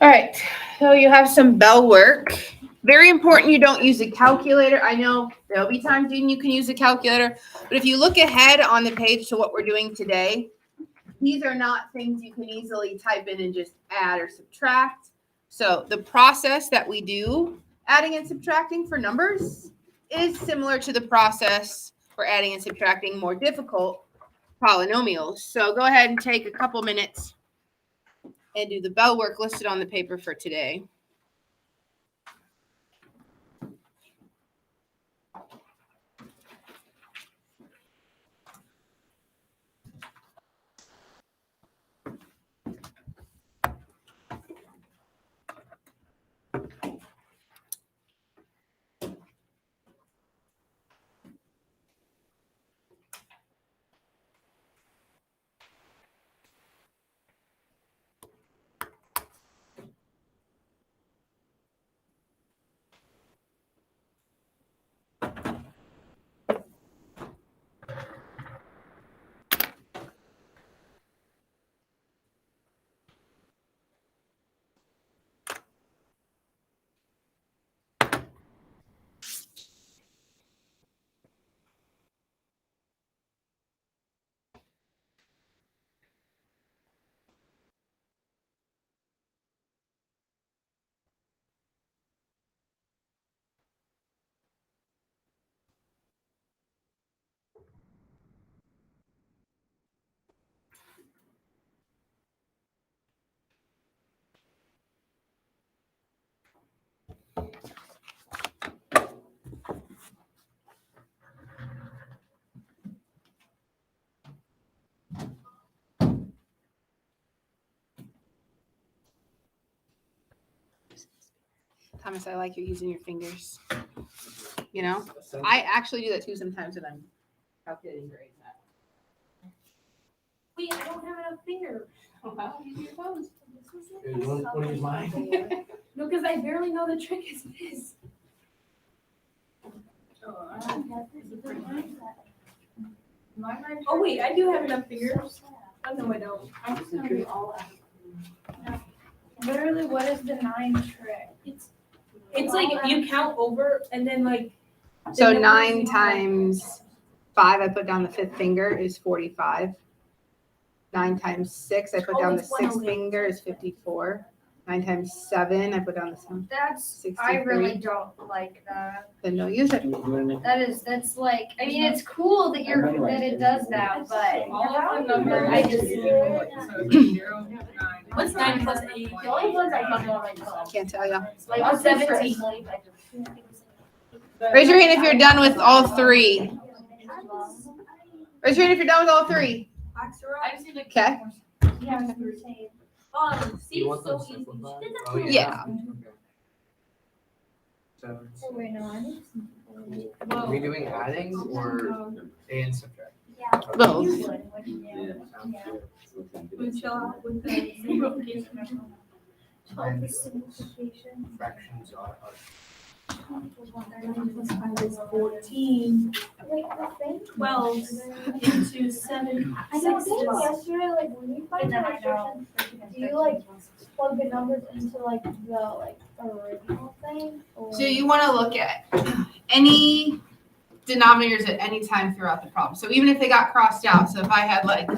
All right, so you have some bell work. Very important you don't use a calculator. I know there'll be times when you can use a calculator, but if you look ahead on the page to what we're doing today, these are not things you can easily type in and just add or subtract. So the process that we do adding and subtracting for numbers is similar to the process for adding and subtracting more difficult polynomials. So go ahead and take a couple minutes and do the bell work listed on the paper for today. Thomas, I like you using your fingers. You know, I actually do that too sometimes when I'm calculating grades. Wait, I don't have enough fingers. Well, use your toes. You want to use mine? No, because I barely know the trick is this. Oh wait, I do have enough fingers. Oh no, I don't. I'm just gonna be all out. Literally, what is the 9 trick? It's like you count over and then like. So 9 times 5, I put down the 5th finger, is 45. 9 times 6, I put down the 6th finger, is 54. 9 times 7, I put down the 7. That's 63. I really don't like that. Then don't use it. That's like, I mean, it's cool that that it does that, but All of the numbers. I just. So 0, 9. What's 9 plus 8? The only ones I don't know right now. Can't tell you. Like 17. Raise your hand if you're done with all 3. Raise your hand if you're done with all 3. Okay. See, You want so those easy. simplified? She did that Oh, for yeah. me. Yeah. So, Wait, no, I need some. are we doing adding or and subtract? Both. We chill out with the simplification. And Simplification. fractions are 9 plus 5 is 14. Like the thing. 12 into 7. I know, didn't yesterday, like, when you find the instructions, do you, like, plug the numbers into, like, the, original thing? Or? So you want to look at any denominators at any time throughout the problem. So even if they got crossed out, so if I had like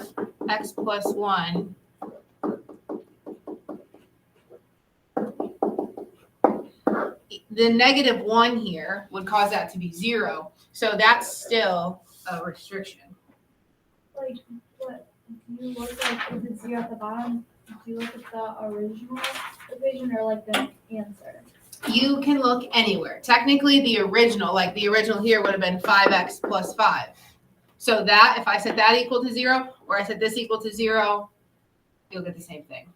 x plus 1, the negative 1 here would cause that to be 0. So that's still a restriction. Like, what, do you look like, if it's 0 at the bottom, do you look at the original equation or, like, the answer? You can look anywhere. Technically, the original here would have been 5x plus 5. So that, if I set that equal to 0, or I set this equal to 0, you'll get the same thing.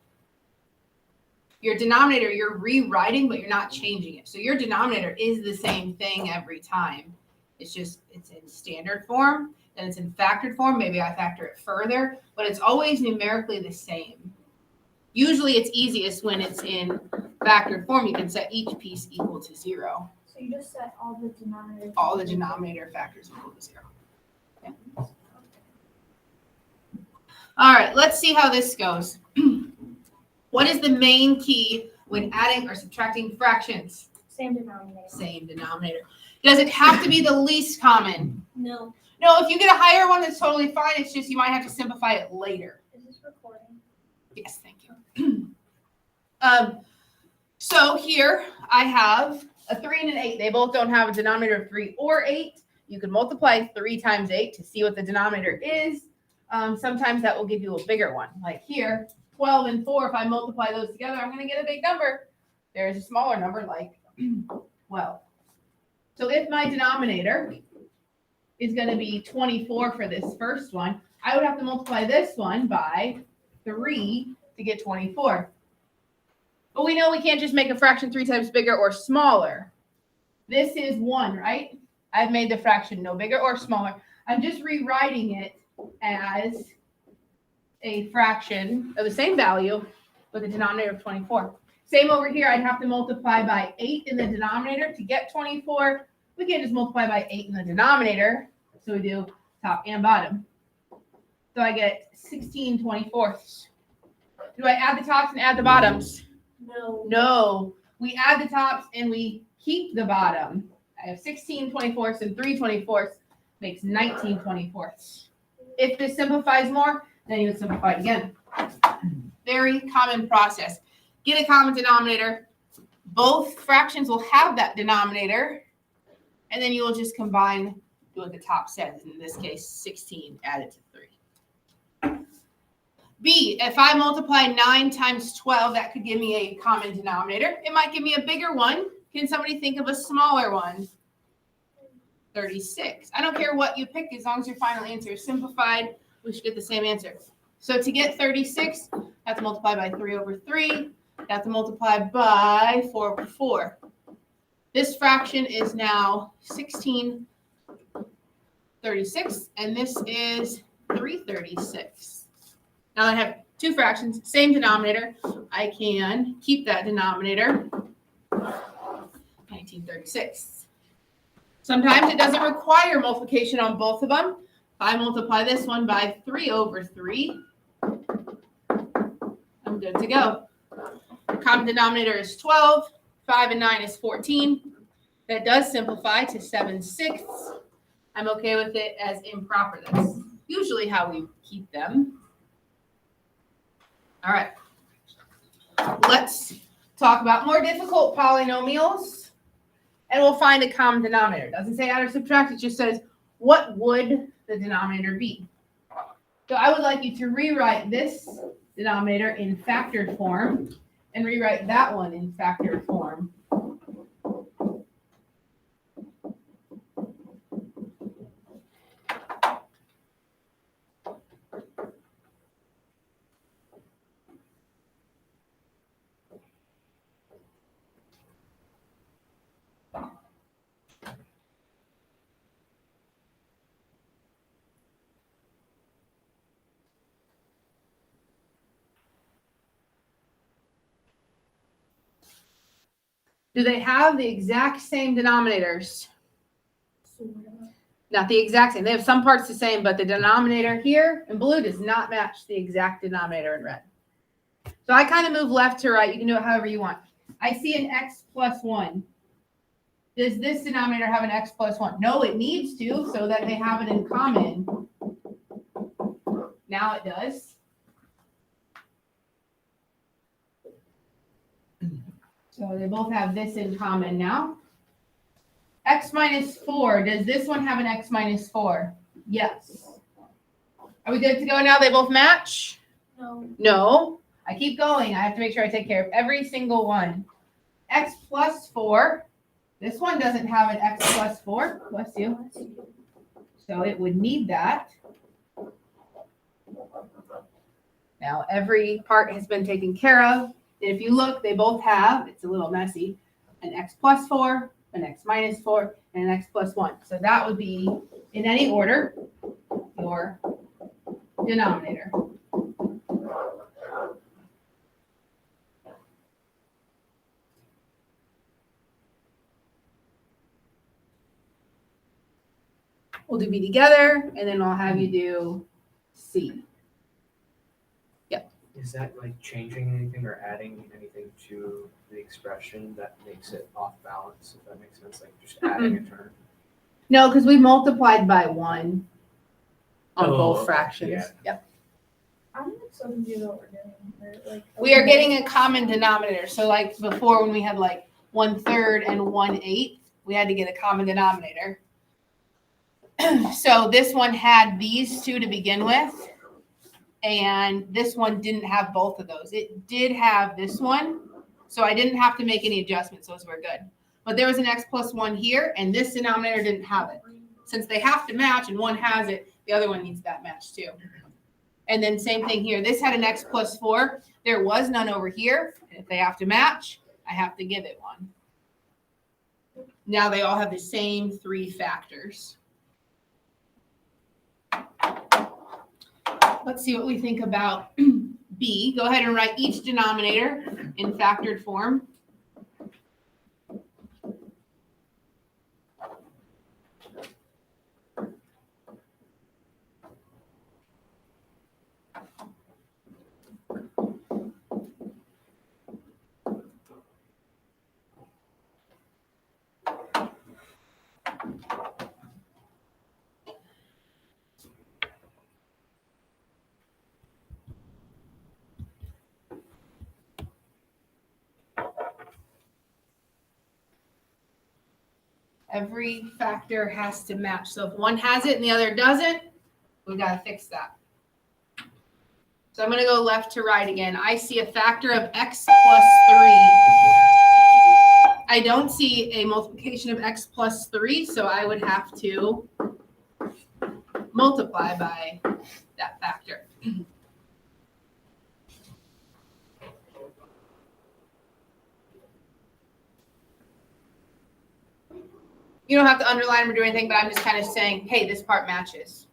Your denominator, you're rewriting, but you're not changing it. So your denominator is the same thing every time. It's just, it's in standard form, then it's in factored form. Maybe I factor it further, but it's always numerically the same. Usually it's easiest when it's in factored form. You can set each piece equal to 0. So you just set all the denominators. All the denominator factors equal to 0. Yeah. All right, let's see how this goes. What is the main key when adding or subtracting fractions? Same denominator. Same denominator. Does it have to be the least common? No. No, if you get a higher one, that's totally fine. It's just you might have to simplify it later. Is this recording? Yes, thank you. So here I have a 3 and an 8. They both don't have a denominator of 3 or 8. You can multiply 3 times 8 to see what the denominator is. Sometimes that will give you a bigger one. Like here, 12 and 4, if I multiply those together, I'm going to get a big number. There's a smaller number like 12. So if my denominator is going to be 24 for this first one, I would have to multiply this one by 3 to get 24. But we know we can't just make a fraction 3 times bigger or smaller. This is 1, right? I've made the fraction no bigger or smaller. I'm just rewriting it as a fraction of the same value with a denominator of 24. Same over here, I'd have to multiply by 8 in the denominator to get 24. We can't just multiply by 8 in the denominator, so we do top and bottom. So I get 16 24ths. Do I add the tops and add the bottoms? No. No. We add the tops and we keep the bottom. I have 16 24ths and 3 24ths makes 19 24ths. If this simplifies more, then you would simplify it again. Very common process. Get a common denominator. Both fractions will have that denominator. And then you will just combine, do what the top says. In this case, 16 added to 3. B, if I multiply 9 times 12, that could give me a common denominator. It might give me a bigger one. Can somebody think of a smaller one? 36. I don't care what you pick as long as your final answer is simplified. We should get the same answer. So to get 36, I have to multiply by 3 over 3. I have to multiply by 4 over 4. This fraction is now 16 36, and this is 336. Now I have two fractions, same denominator. I can keep that denominator, 1936. Sometimes it doesn't require multiplication on both of them. If I multiply this one by 3 over 3, I'm good to go. Common denominator is 12. 5 and 9 is 14. That does simplify to 7/6. I'm okay with it as improper. That's usually how we keep them. All right. Let's talk about more difficult polynomials, and we'll find a common denominator. It doesn't say add or subtract. It just says, what would the denominator be? So I would like you to rewrite this denominator in factored form and rewrite that one in factored form. Do they have the exact same denominators? Not the exact same. They have some parts the same, but the denominator here in blue does not match the exact denominator in red. So I kind of move left to right. You can do it however you want. I see an x plus 1. Does this denominator have an x plus 1? No, it needs to, so that they have it in common. Now it does. So they both have this in common now. X minus 4. Does this one have an x minus 4? Yes. Are we good to go now? They both match? No. No. I keep going. I have to make sure I take care of every single one. X plus 4. This one doesn't have an x plus 4. Bless you. So it would need that. Now every part has been taken care of. And if you look, they both have, it's a little messy, an x plus 4, an x minus 4, and an x plus 1. So that would be, in any order, your denominator. We'll do B together, and then I'll have you do C. Yep. Is that like changing anything or adding anything to the expression that makes it off balance, if that makes sense, like just adding a term? No, because we multiplied by 1 on Oh, both okay, fractions. yeah. Yep. I'm not so confused what we're doing. Like, We are getting a common denominator. So like before when we had like 1/3 and 1/8, we had to get a common denominator. So this one had these two to begin with. And this one didn't have both of those. It did have this one. So I didn't have to make any adjustments. Those were good. But there was an x plus 1 here, and this denominator didn't have it. Since they have to match and one has it, the other one needs that match too. And then same thing here. This had an x plus 4. There was none over here. And if they have to match, I have to give it one. Now they all have the same 3 factors. Let's see what we think about B. Go ahead and write each denominator in factored form. Every factor has to match. So if one has it and the other doesn't, we got to fix that. So I'm going to go left to right again. I see a factor of x plus 3. I don't see a multiplication of x plus 3, so I would have to multiply by that factor. You don't have to underline or do anything, but I'm just kind of saying, hey, this part matches.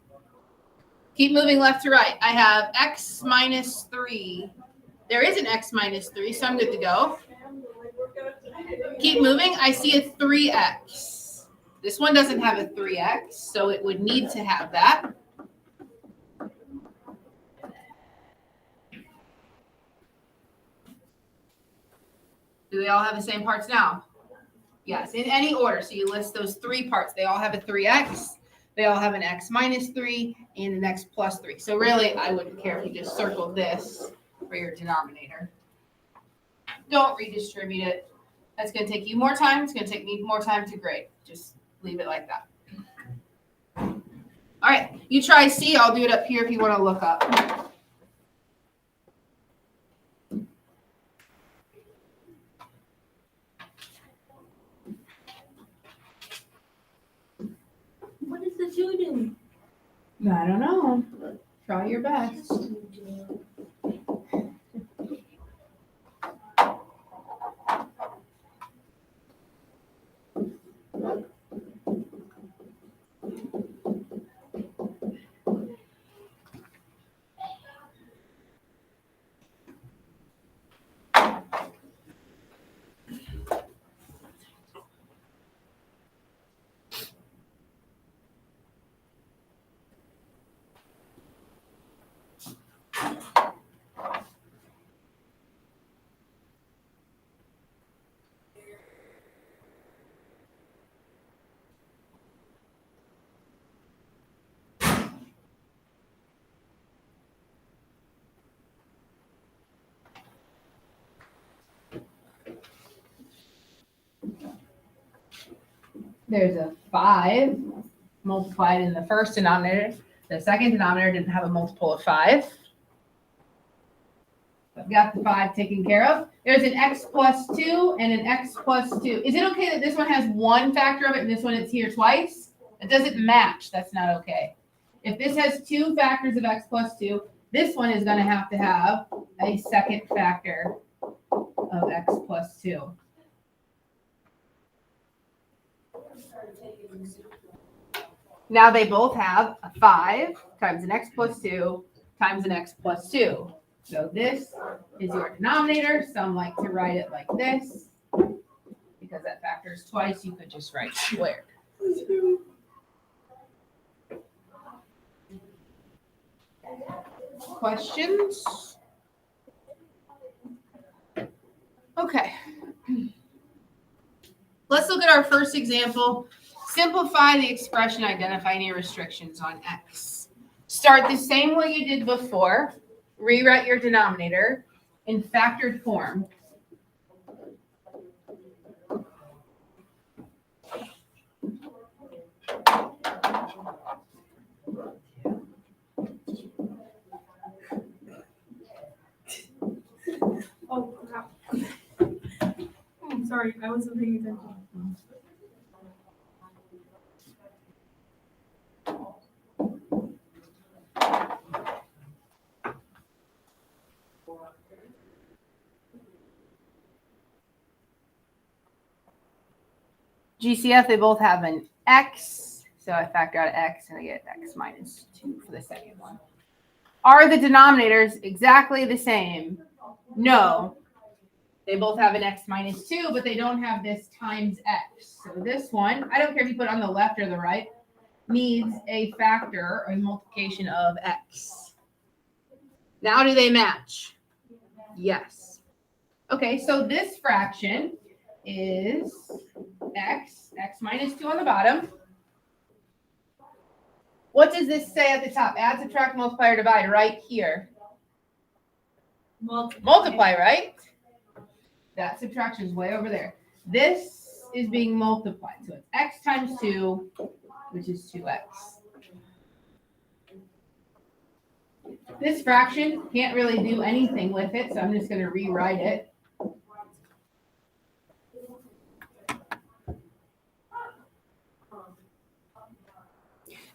Keep moving left to right. I have x minus 3. There is an x minus 3, so I'm good to go. Keep moving. I see a 3x. This one doesn't have a 3x, so it would need to have that. Do they all have the same parts now? Yes, in any order. So you list those 3 parts. They all have a 3x. They all have an x minus 3 and an x plus 3. So really, I wouldn't care if you just circle this for your denominator. Don't redistribute it. That's going to take you more time. It's going to take me more time to grade. Just leave it like that. All right, you try C. I'll do it up here if you want to look up. What does the 2 do? I don't know. Try your best. There's a 5 multiplied in the first denominator. The second denominator didn't have a multiple of 5. I've got the 5 taken care of. There's an x plus 2 and an x plus 2. Is it okay that this one has 1 factor of it and this one is here twice? It doesn't match. That's not okay. If this has 2 factors of x plus 2, this one is going to have a second factor of x plus 2. Now they both have a 5 times an x plus 2 times an x plus 2. So this is your denominator. Some like to write it like this. Because that factors twice, you could just write squared. Questions? Okay. Let's look at our first example. Simplify the expression, identify any restrictions on x. Start the same way you did before. Rewrite your denominator in factored form. Oh, crap. I'm sorry, I wasn't paying attention. GCF, they both have an x, so I factor out x and I get x minus 2 for the second one. Are the denominators exactly the same? No. They both have an x minus 2, but they don't have this times x. So this one, I don't care if you put it on the left or the right, needs a factor or a multiplication of x. Now do they match? Yes. Okay, so this fraction is x minus 2 on the bottom. What does this say at the top? Add, subtract, multiply, or divide right here. Multiply, right? That subtraction is way over there. This is being multiplied. So it's x times 2, which is 2x. This fraction can't really do anything with it, so I'm just going to rewrite it.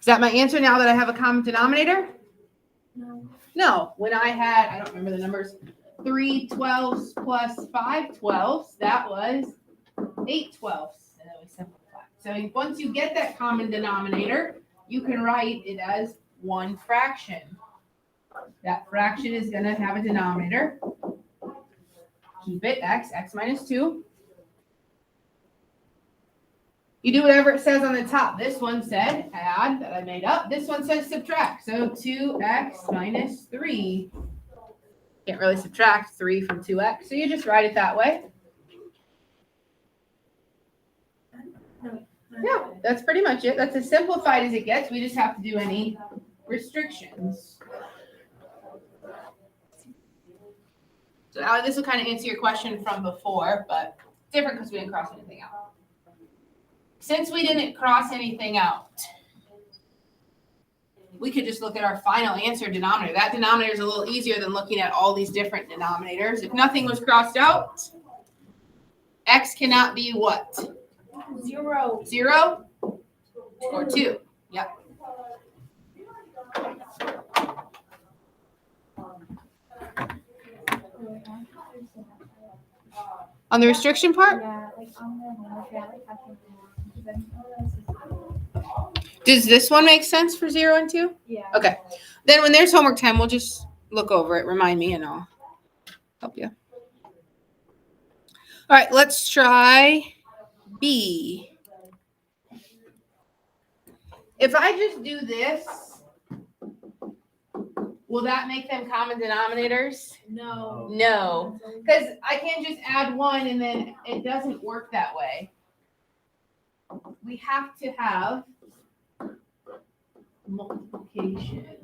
Is that my answer now that I have a common denominator? No. No. When I had, I don't remember the numbers, 3 12s plus 5 12s, that was 8 12s. And then we simplify. So once you get that common denominator, you can write it as one fraction. That fraction is going to have a denominator. Keep it x minus 2. You do whatever it says on the top. This one said add, that I made up. This one says subtract. So 2x minus 3. Can't really subtract 3 from 2x, so you just write it that way. Yeah, that's pretty much it. That's as simplified as it gets. We just have to do any restrictions. So Allie, this will kind of answer your question from before, but different because we didn't cross anything out. Since we didn't cross anything out, we could just look at our final answer denominator. That denominator is a little easier than looking at all these different denominators. If nothing was crossed out, x cannot be what? 0. 0 or 2. Yep. On the restriction part? Yeah, like on the numerator, I like having because I know this is Does this one make sense for 0 and 2? yeah. Okay. Then when there's homework time, we'll just look over it, remind me, and I'll help you. All right, let's try B. If I just do this, will that make them common denominators? No. No, because I can't just add 1 and then it doesn't work that way. We have to have multiplication.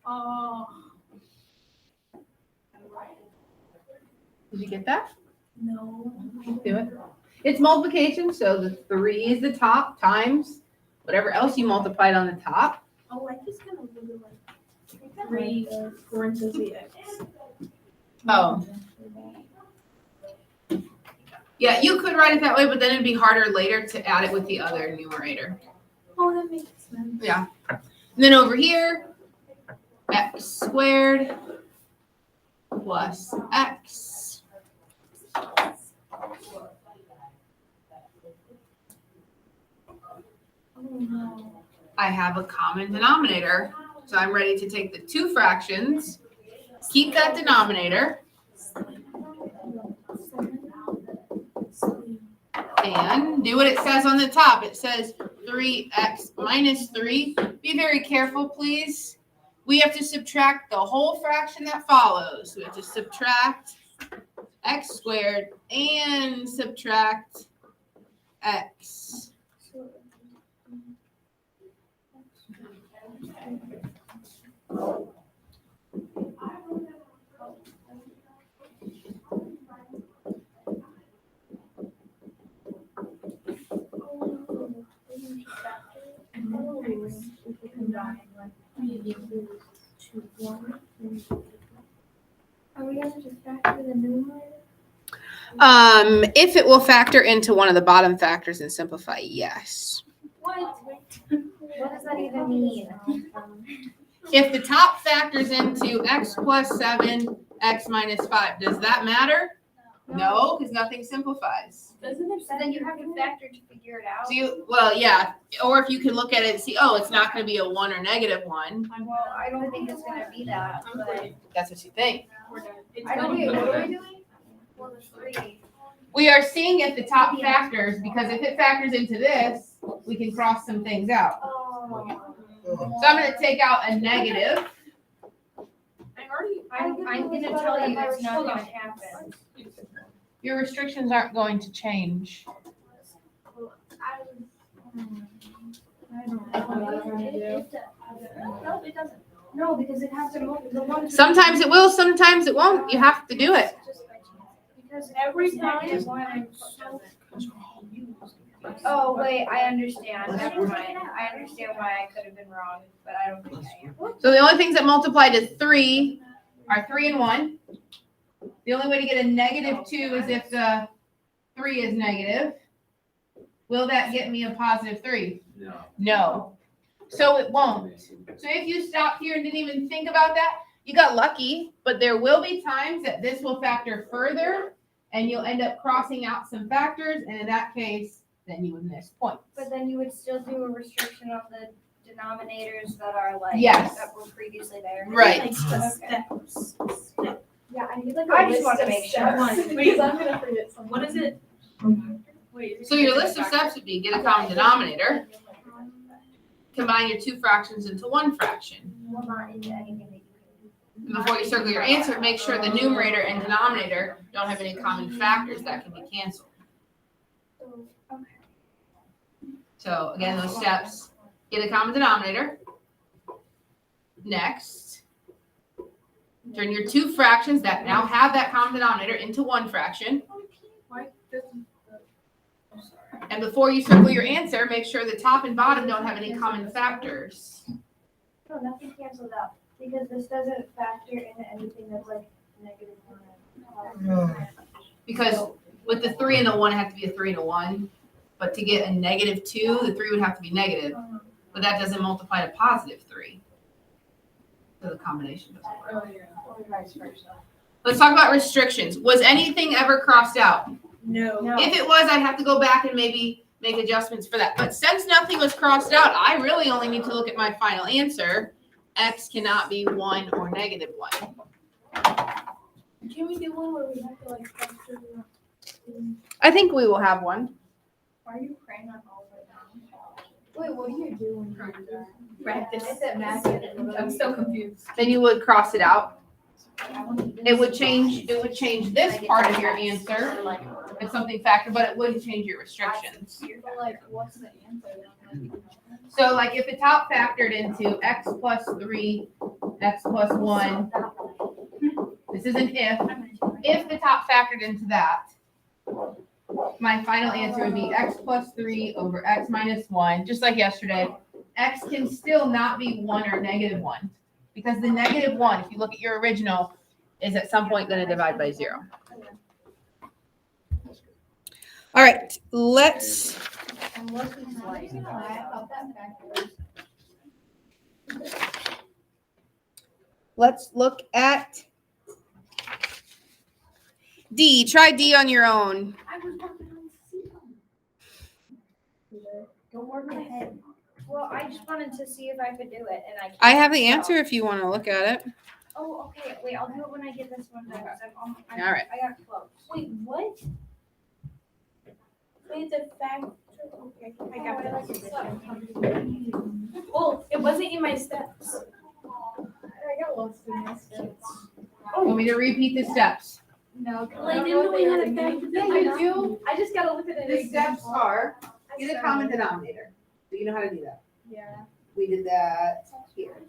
Oh. Did you get that? No. Do it. It's multiplication, so the 3 is the top times whatever else you multiplied on the top. Oh, I just kind of really like 3 parentheses x. Oh. Yeah, you could write it that way, but then it'd be harder later to add it with the other numerator. Oh, that makes sense. Yeah. And then over here, x squared plus x I have a common denominator. So I'm ready to take the two fractions, keep that denominator, and do what it says on the top. It says 3x minus 3. Be very careful, please. We have to subtract the whole fraction that follows. We have to subtract x squared and subtract x. Are we gonna just factor the numerator? If it will factor into one of the bottom factors and simplify, yes. What? What does that even mean? If the top factors into x plus 7, x minus 5, does that matter? No, because nothing simplifies. Doesn't it? So then you have to factor to figure it out. So you, well, yeah, or if you can look at it and see, oh, it's not going to be a 1 or negative 1. Well, I don't think it's gonna be that, but That's what you think. We're done. It's I don't gonna be know, what are over. we doing? Well, there's 3. We are seeing if the top factors, because if it factors into this, we can cross some things out. Oh. So I'm going to take out a negative. I'm gonna tell you it's not gonna happen. Your restrictions aren't going to change. No, it doesn't. No, because it has to the one. Sometimes it will, sometimes it won't. You have to do it. Just by chance. Because Every time. negative one, I'm so. Oh, wait, I understand. Never mind. I understand why I could have been wrong, but I don't think I am. So the only things that multiply to 3 are 3 and 1. The only way to get a negative 2 is if the 3 is negative. Will that get me a positive 3? No. No. So it won't. So if you stop here and didn't even think about that, you got lucky, but there will be times that this will factor further and you'll end up crossing out some factors, and in that case, then you would miss points. But then you would still do a restriction on the denominators that are like. Yes. That were previously there. Right. Okay. Yeah, I need like I a just list want to of make steps, sure. because I'm gonna forget something. What is it? Wait. So your list of steps would be get a common denominator, combine your two fractions into one fraction. Well, not into anything that you And before you circle your answer, make sure the numerator and denominator don't have any common factors that can be canceled. can. Okay. So again, those steps, get a common denominator. Next, turn your two fractions that now have that common denominator into one fraction. Why doesn't And before you circle your answer, make sure the top and bottom don't have any common factors. No, nothing cancels out, because this doesn't factor into anything that's like negative 1. Because with the 3 and the 1, it has to be a 3 and a 1. But to get a negative 2, the 3 would have to be negative. But that doesn't multiply to positive 3. So the combination doesn't work. Oh, yeah. Or vice versa. Let's talk about restrictions. Was anything ever crossed out? No. If it was, I'd have to go back and maybe make adjustments for that. But since nothing was crossed out, I really only need to look at my final answer. X cannot be 1 or negative 1. Can we do one where we have to like factor the? I think we will have one. Why are you praying on all the way down? Wait, what do you do when you do that? Practice. Is it magic? I'm so confused. Then you would cross it out. It would change this part of your answer if something factored, but it wouldn't change your restrictions. But like, what's the answer? So like if the top factored into x plus 3, x plus 1, this is an if the top factored into that, my final answer would be x plus 3 over x minus 1, just like yesterday. X can still not be 1 or negative 1, because the negative 1, if you look at your original, is at some point going to divide by 0. All right, let's look at D. Try D on your own. I was working on C. Don't work ahead. Well, I just wanted to see if I could do it, and I can't. I have the so- answer if you want to look at it. Oh, okay. Wait, I'll do it when I get this one done. 'Cause I'm All right. I got close. Wait, what? Wait, the factor, okay, I got it. Well, it wasn't in my steps. I got lost in my steps. Want me to repeat the steps? No. Well, I didn't know we had a factor. Yeah, you do. I just gotta look at it. The steps are, I get a started. common denominator. Do you know how to do that? Yeah. We did that here.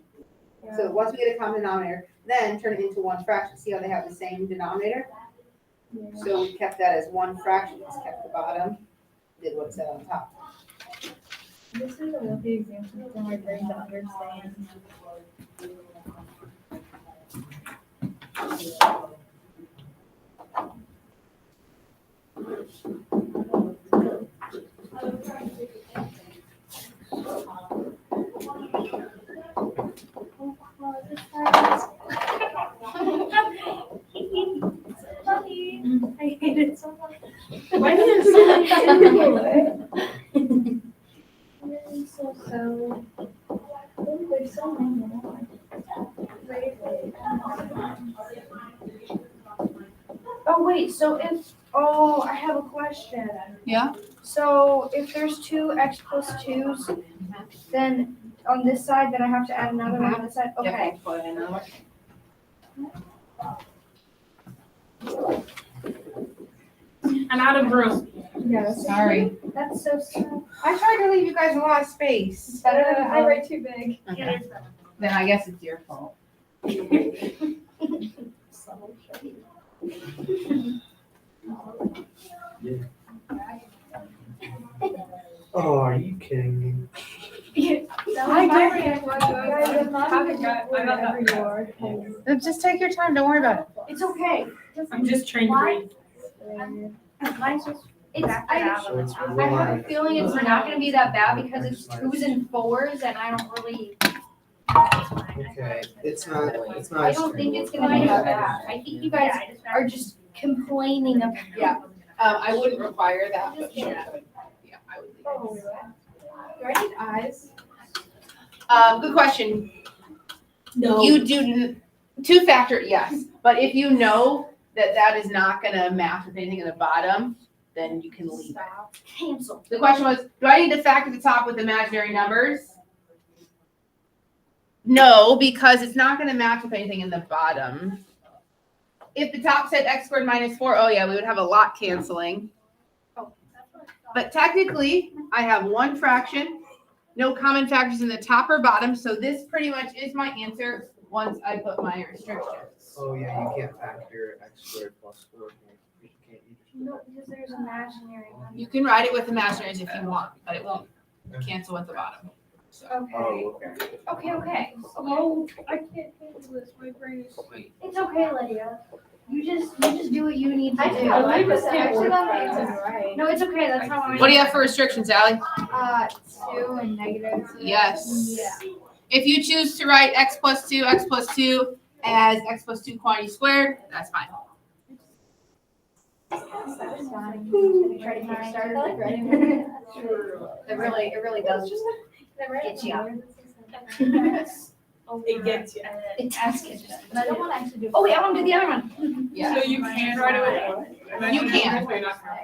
Yeah. So once we get a common denominator, then turn it into one fraction. See how they have the same denominator? Yeah. So we kept that as one fraction, just kept the bottom, did what it said on the top. This is a lucky example for my brain to understand. I hate it so much. Why did it so much? So, oh, there's so many more. Oh wait, so I have a question. Yeah. So if there's two x plus 2s, then on this side, then I have to add another one on this side. Okay. I'm out of room. Yes. Sorry. That's so sad. I tried to leave you guys a lot of space. I write too big. Okay. Then I guess it's your fault. Oh, are you kidding me? I don't. Just take your time, don't worry about it. It's okay. I'm just trying to breathe. Mine's just, So it's I have a one. feeling it's not gonna be that bad because it's 2s and 4s and I don't really, Okay, it's not. I don't think it's gonna be that bad. I think you guys are just complaining about. Yeah. I wouldn't require that, but you could. Yeah, I would leave Oh, it. do I need eyes? Good question. No. You do, two factor, yes, but if you know that that is not gonna match with anything in the bottom, then you can leave it. Cancel. The question was, do I need to factor the top with imaginary numbers? No, because it's not gonna match with anything in the bottom. If the top said x squared minus 4, oh yeah, we would have a lot canceling. But technically, I have one fraction, no common factors in the top or bottom, so this pretty much is my answer once I put my restrictions. Oh yeah, you can't factor x squared plus 4. You can't. You just. No, because there's imaginary You can write it with imaginaries if you want, but it won't cancel at the bottom. So. Okay. Oh, okay. Okay. Oh, I can't handle this. My brain is. It's okay, Lydia. You just do what you need to do. I like this Actually, camera. that answer's right. No, it's okay. That's how I. What do you have for restrictions, Allie? 2 and negative. Yes. Yeah. If you choose to write x plus 2 as x plus 2 quantity squared, that's fine. That's fine. Try to get started. Like writing. It really does just get you up. It gets you. It asks you. But I don't want to actually do. Oh wait, I want to do the other one. Yeah, So you can write away. You can. You're not gonna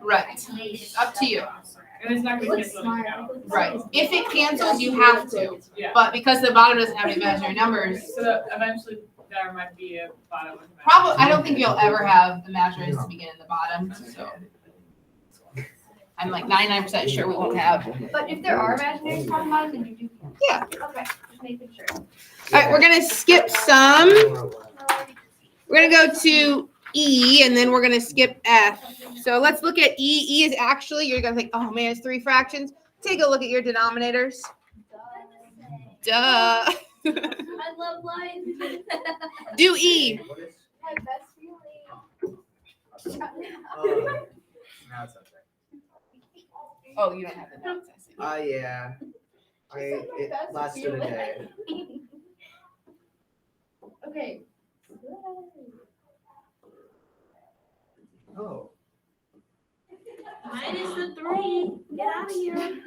write. right. It's up to you. And it's not It gonna looks cancel smart. anything out. Right. If it cancels, you have to. Yeah. But because the bottom doesn't have any imaginary numbers, So that eventually there might be a bottom with that. probably I don't think you'll ever have imaginaries to begin in the bottom. So I'm like 99% sure we won't have. All But if there are imaginary on bottom, then you do. Yeah. Okay, just making sure. right, we're gonna skip some. We're gonna go to E and then we're gonna skip F. So let's look at E. E is actually, you're gonna think, oh man, it's 3 fractions. Take a look at your denominators. Duh. I love life. Do E. What is? My best feeling. Oh, now it's up there. Oh, you don't have the notes, I see. Yeah. It lasted a day. Okay. Oh. Mine is the 3. Get out of here.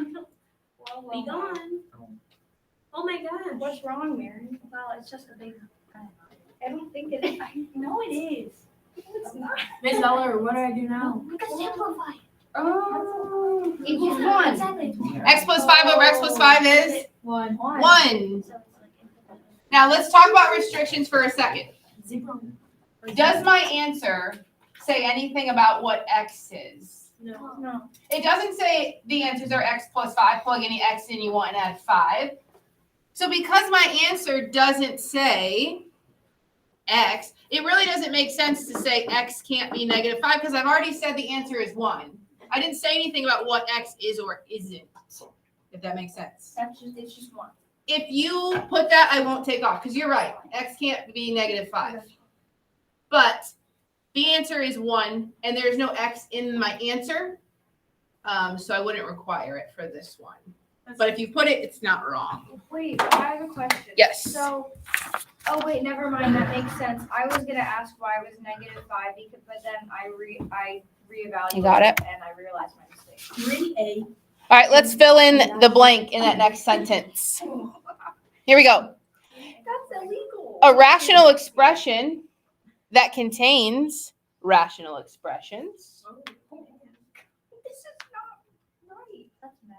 Be gone. Oh my gosh. What's wrong, Mary? Well, it's just a big. I don't think it is. No, it is. It's not. Miss Eller, what do I do now? We can simplify. Oh. Equals 1. Exactly. X plus 5 over X plus 5 is 1. 1. So it's like Now let's talk about restrictions for a second. 0. Does my answer say anything about what X is? No. No. It doesn't say the answers are X plus 5, plug any X in you want and add 5. So because my answer doesn't say X, it really doesn't make sense to say X can't be negative 5 because I've already said the answer is 1. I didn't say anything about what X is or isn't, if that makes sense. It's just 1. If you put that, I won't take off because you're right. X can't be negative 5. But the answer is 1 and there's no X in my answer. So I wouldn't require it for this one. But if you put it, it's not wrong. Wait, I have a question. Yes. So, oh wait, never mind. That makes sense. I was gonna ask why it was negative 5, but then I reevaluated. You got it? And I realized my mistake. 3A. All right, let's fill in the blank in that next sentence. Here we go. That's illegal. A rational expression that contains rational expressions This is not right. That's mad.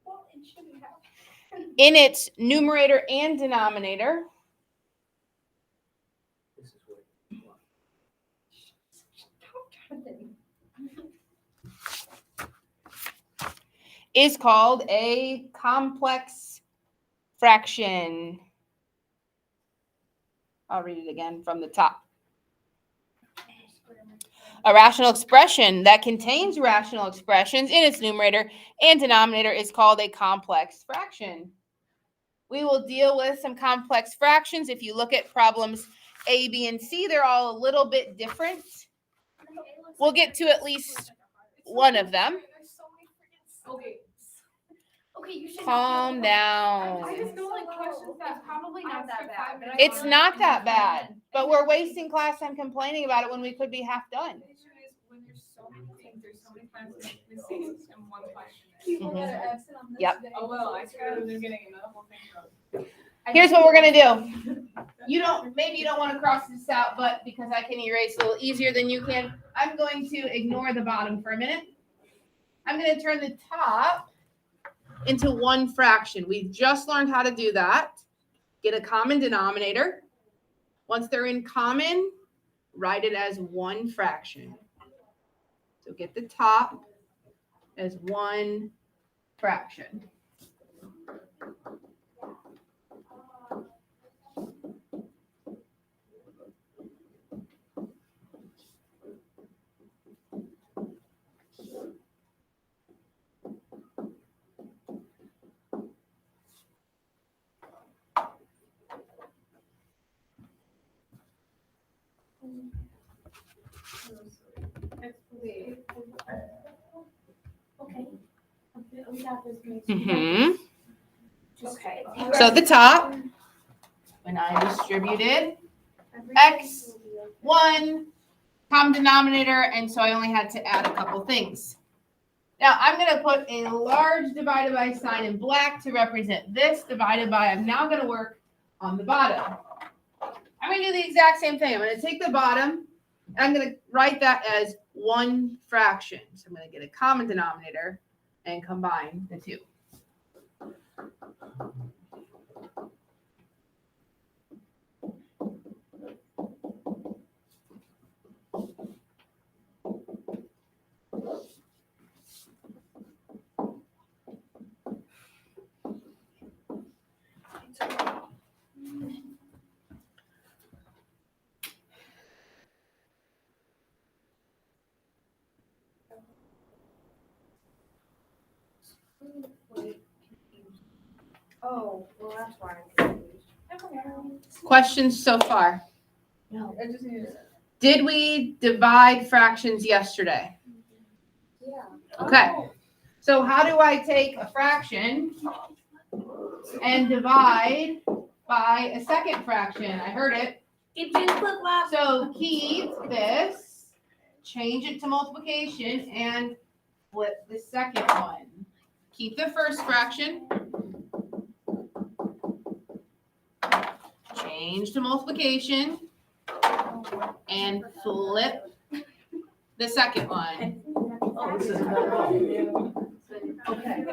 Well, it shouldn't have. in its numerator and denominator This is what you want. is called a complex fraction. I'll read it again from the top. A rational expression that contains rational expressions in its numerator and denominator is called a complex fraction. We will deal with some complex fractions. If you look at problems A, B, and C, they're all a little bit different. We'll get to at least one of them. Okay, you should Calm down. I just know like questions that's probably not that bad. but I It's thought- not that bad, but we're wasting class time complaining about it when we could be half done. The issue is when there's so many things, there's so many times that mistakes in one question. People that are absent on this Yep. Oh, well, I screwed them getting another whole thing wrong. Here's what we're gonna do. Maybe you don't want to cross this out, but because I can erase a little easier than you can, I'm going to ignore the bottom for a minute. I'm gonna turn the top into one fraction. We've just learned how to do that. Get a common denominator. Once they're in common, write it as one fraction. So get the top as one fraction. Okay. We got this. Okay. So at the top, when I distributed X, 1, common denominator, and so I only had to add a couple things. Now I'm going to put a large divided by sign in black to represent this divided by, I'm now going to work on the bottom. I'm going to do the exact same thing. I'm going to take the bottom, and I'm going to write that as one fraction. So I'm going to get a common denominator and combine the two. Oh, well, that's why I'm confused. Questions so far? I just needed Did we divide fractions yesterday? Yeah. Okay. So how do I take a fraction and divide by a second fraction? I heard it. Get you flip flop. So keep this, change it to multiplication, and flip the second one. Keep the first fraction. Change to multiplication. And flip the second one. Oh, this isn't bad at all. Okay.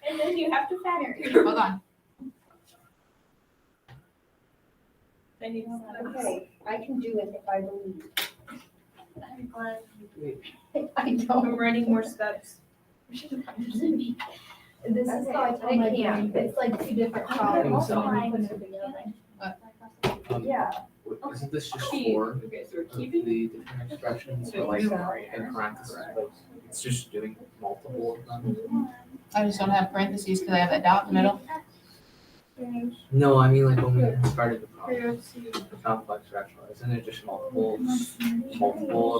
And then you have to factor. Hold on. Okay, I can do it if I believe. I'm glad. I don't. I'm writing more steps. This is how I tell my brain, it's like two different problems, so I'm putting it together. Yeah. Isn't this just Key. for Okay, so we're the keeping. different expressions, so like in parentheses, like it's just doing multiple of them? I just don't have parentheses because I have that dot in the middle. No, I mean like when we started the problem, the complex fractional, isn't it just multiple of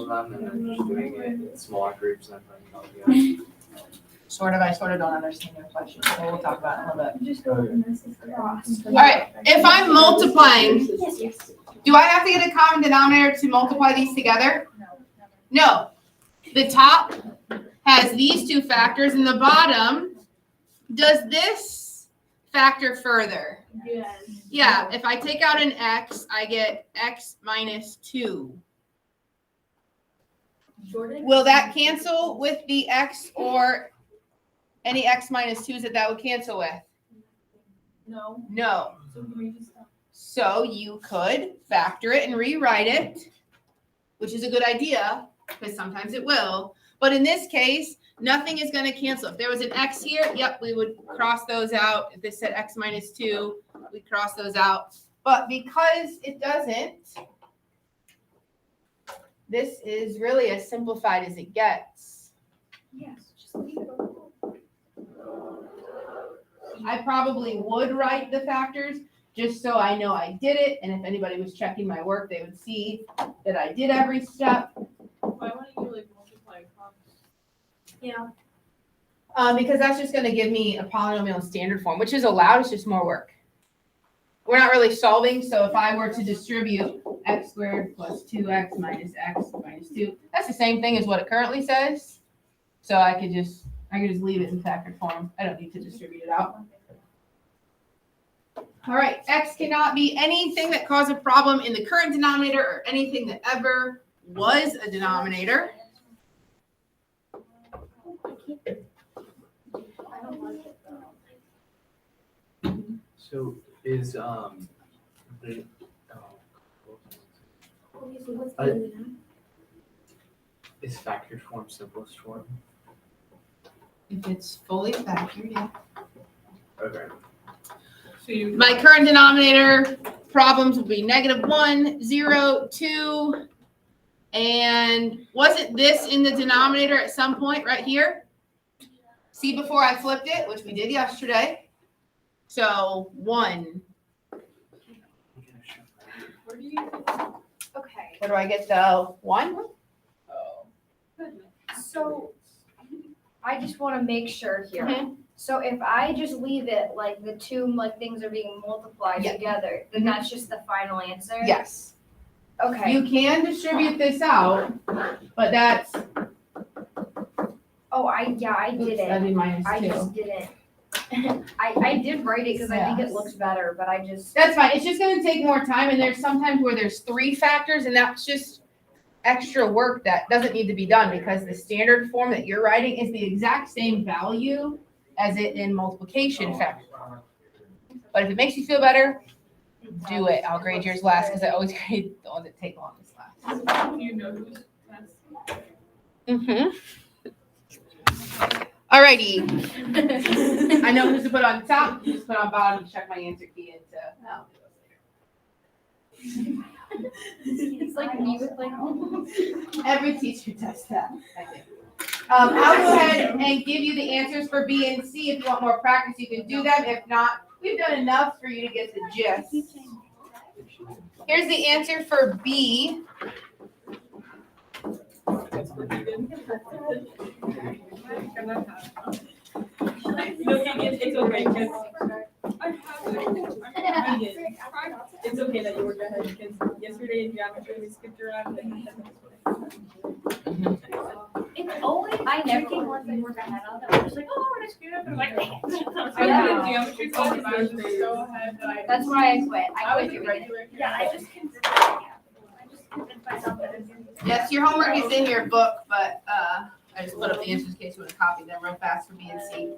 them and then just doing it in smaller groups and then putting it all together? I sort of don't understand your question, so we'll talk about it in a little bit. Just go and this is cross. All right, if I'm multiplying, Yes, yes. do I have to get a common denominator to multiply these together? No. The top has these two factors and the bottom does this factor further. Yes. Yeah, if I take out an x, I get x minus 2. Will that cancel with the x or any x minus 2s that would cancel with? No. No. So can we just stop? So you could factor it and rewrite it, which is a good idea because sometimes it will. But in this case, nothing is going to cancel. If there was an x here, yep, we would cross those out. If this said x minus 2, we'd cross those out. But because it doesn't, this is really as simplified as it gets. Yes, just leave it alone. I probably would write the factors just so I know I did it. And if anybody was checking my work, they would see that I did every step. Why wouldn't you like multiply across? Yeah. Because that's just going to give me a polynomial in standard form, which is allowed. It's just more work. We're not really solving. So if I were to distribute x squared plus 2x minus x minus 2, that's the same thing as what it currently says. So I could just leave it in factored form. I don't need to distribute it out. All right, x cannot be anything that caused a problem in the current denominator or anything that ever was a denominator. I don't like it though. So is the is factored form simplest form? If it's fully factored, yeah. Okay. So you. My current denominator problems would be -1, 0, 2. And wasn't this in the denominator at some point right here? See before I flipped it, which we did yesterday. So 1. Where do you? Okay, Where do I get the 1? Oh. so I just want to make sure here. Mhm. So if I just leave it like the two like things are being multiplied Yeah. together, then that's just the final answer? Yes. Okay. You can distribute this out, but that's Oh, I did that'd it. be -2. I just didn't. I did write it because I think it looks better, but I just. That's fine. It's just going to take more time. And there's sometimes where there's 3 factors, and that's just extra work that doesn't need to be done because the standard form that you're writing is the exact same value as it in multiplication factor. But if it makes you feel better, do it. I'll grade yours last because I always grade the ones that take longest last. Do you know who's that's? Mm-hmm. Alrighty. I know who's to put on top. You just put on bottom. Check my answer key into. It's like me with like. Every teacher does that, I think. I'll go ahead and give you the answers for B and C. If you want more practice, you can do them. If not, we've done enough for you to get the gist. Here's the answer for B. It's forbidden. No, it's okay, 'cause I have it. I'm reading it. It's okay that you worked ahead, because yesterday in geometry, we skipped around and. It's always I never tricky want ones I work ahead of, and I'm just like, oh, we're gonna screw it up, and I'm like, I Yeah. did geometry class and I was just so ahead that I. That's why I quit. I was quit a doing it. regular. yeah, I just convinced myself that it's. Yes, your homework is in your book, but I just put up the answers in case you want to copy them real fast for B and C.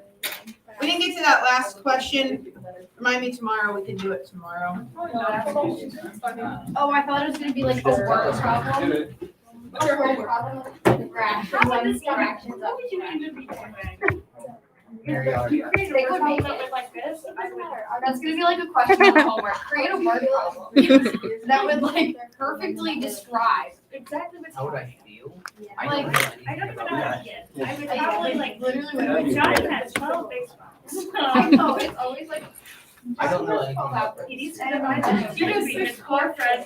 We didn't get to that last question. Remind me tomorrow, we can do it tomorrow. Oh, I thought it was gonna be like a word problem. What's your Word homework? problem with fractions. How would One this fractions What of would you even be doing? Very hard. You create a They word could problem make that it. looked like this, I would. That's gonna be like a question on homework. Create a word problem that would like perfectly describe. Exactly what's How would happening. I feel? Like, don't know anything I don't even about know how that. to get. I would probably like, literally. Jonathan has 12 baseballs. I know, it's always like. I don't know anything about He He needs to divide them. You can be his core friend.